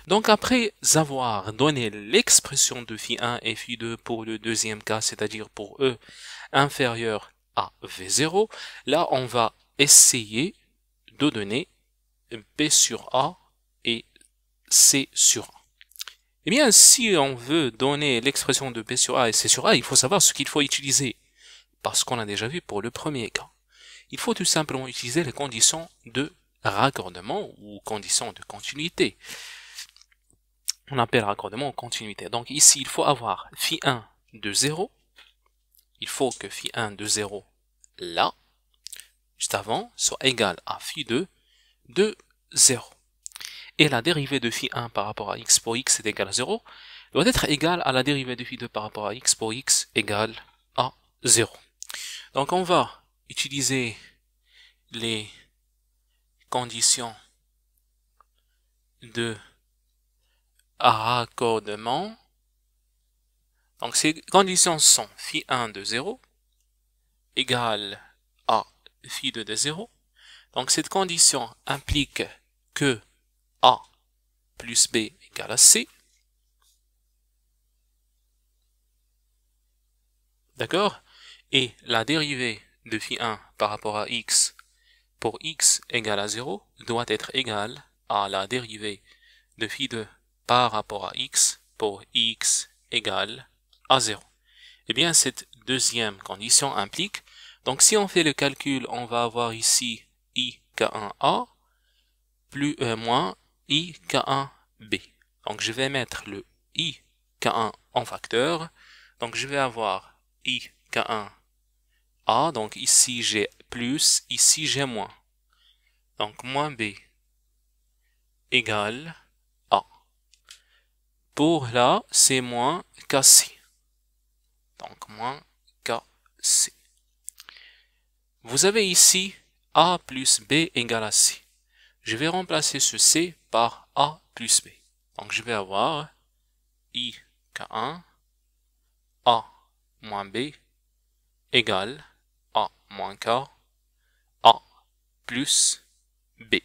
Donc après avoir donné l'expression de phi1 et phi2 pour le deuxième cas, c'est-à-dire pour E inférieur à V0, là on va essayer de donner B sur A et C sur A. Eh bien, si on veut donner l'expression de B sur A et C sur A, il faut savoir ce qu'il faut utiliser. Parce qu'on a déjà vu pour le premier cas. Il faut tout simplement utiliser les conditions de raccordement ou conditions de continuité. On appelle raccordement ou continuité. Donc ici, il faut avoir phi1 de 0. Il faut que phi1 de 0, là, juste avant, soit égal à phi2 de 0. Et la dérivée de phi1 par rapport à x pour x est égale à 0, doit être égale à la dérivée de phi2 par rapport à x pour x égale à 0. Donc on va utiliser les conditions de raccordement. Donc ces conditions sont phi1 de 0 égale à phi2 de 0. Donc cette condition implique que A plus B égale à C. D'accord? Et la dérivée de phi1 par rapport à x pour x égale à 0 doit être égale à la dérivée de phi2 par rapport à x pour x égale à 0. Eh bien, cette deuxième condition implique, donc si on fait le calcul, on va avoir ici i k1a plus moins i k1b. Donc je vais mettre le i k1 en facteur. Donc je vais avoir i k1a. Donc ici j'ai plus, ici j'ai moins. Donc moins b égale a. Pour là, c'est moins kc. Donc moins kc. Vous avez ici a plus b égale à c. Je vais remplacer ce c par a plus b. Donc je vais avoir i k1 a moins b égale a moins k a plus b.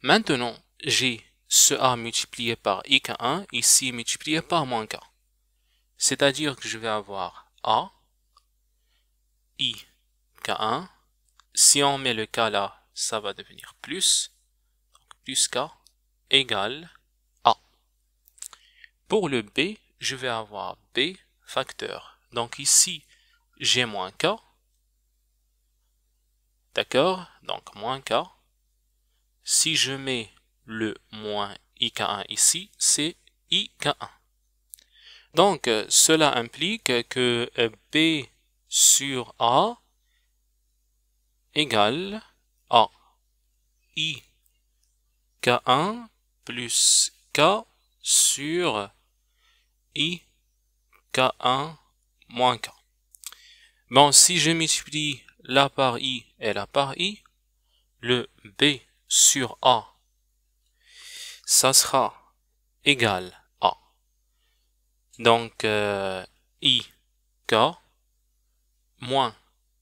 Maintenant, j'ai ce a multiplié par i k1 ici multiplié par moins k. C'est-à-dire que je vais avoir a i k1. Si on met le k là, ça va devenir plus. Donc plus k égale a. Pour le b, je vais avoir b facteur. Donc ici, j'ai moins k. D'accord? Donc moins k. Si je mets le moins ik1 ici, c'est ik1. Donc cela implique que b sur a égale à i k1 plus k sur i k1 moins k. Bon, si je multiplie là par i et là par i, le b sur a, ça sera égal à, donc i k moins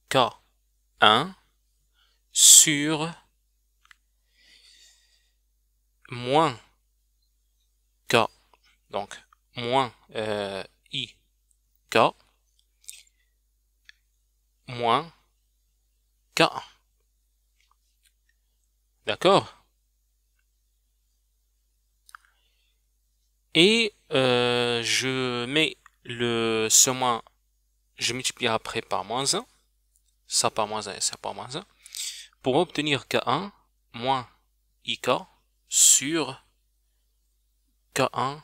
k1 sur moins k, donc moins i k moins k1. D'accord? Et je mets ce moins, je multiplie après par moins 1, ça par moins 1 et ça par moins 1, pour obtenir k1 moins ik sur k1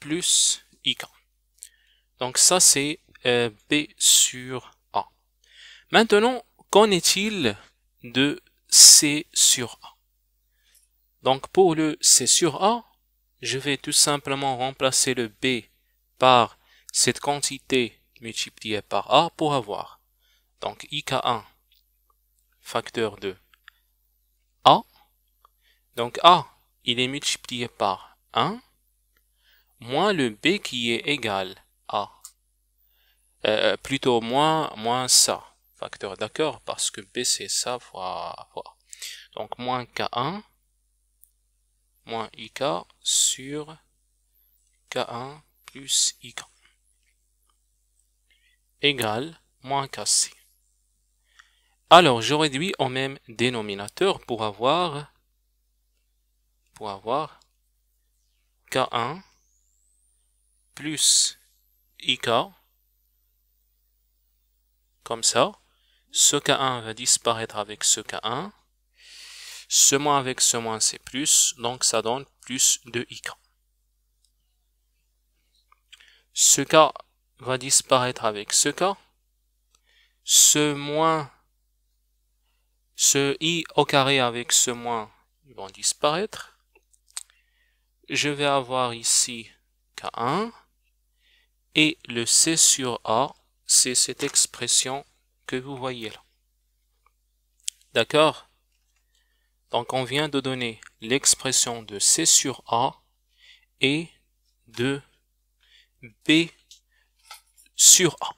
plus ik. Donc ça c'est b sur a. Maintenant, qu'en est-il de c sur a? Donc pour le c sur a, je vais tout simplement remplacer le b par cette quantité multipliée par a pour avoir donc ik1 facteur de a. Donc a, il est multiplié par 1 moins le b qui est égal à plutôt moins ça facteur, d'accord, parce que b c'est ça fois. Donc moins k1 moins IK sur K1 plus IK égale moins KC. Alors, je réduis au même dénominateur pour avoir K1 plus IK, comme ça. Ce K1 va disparaître avec ce K1. Ce moins avec ce moins, c'est plus, donc ça donne plus de IK. Ce K va disparaître avec ce K. Ce moins, ce I au carré avec ce moins vont disparaître. Je vais avoir ici K1. Et le C sur A, c'est cette expression que vous voyez là. D'accord? Donc on vient de donner l'expression de C sur A et de B sur A.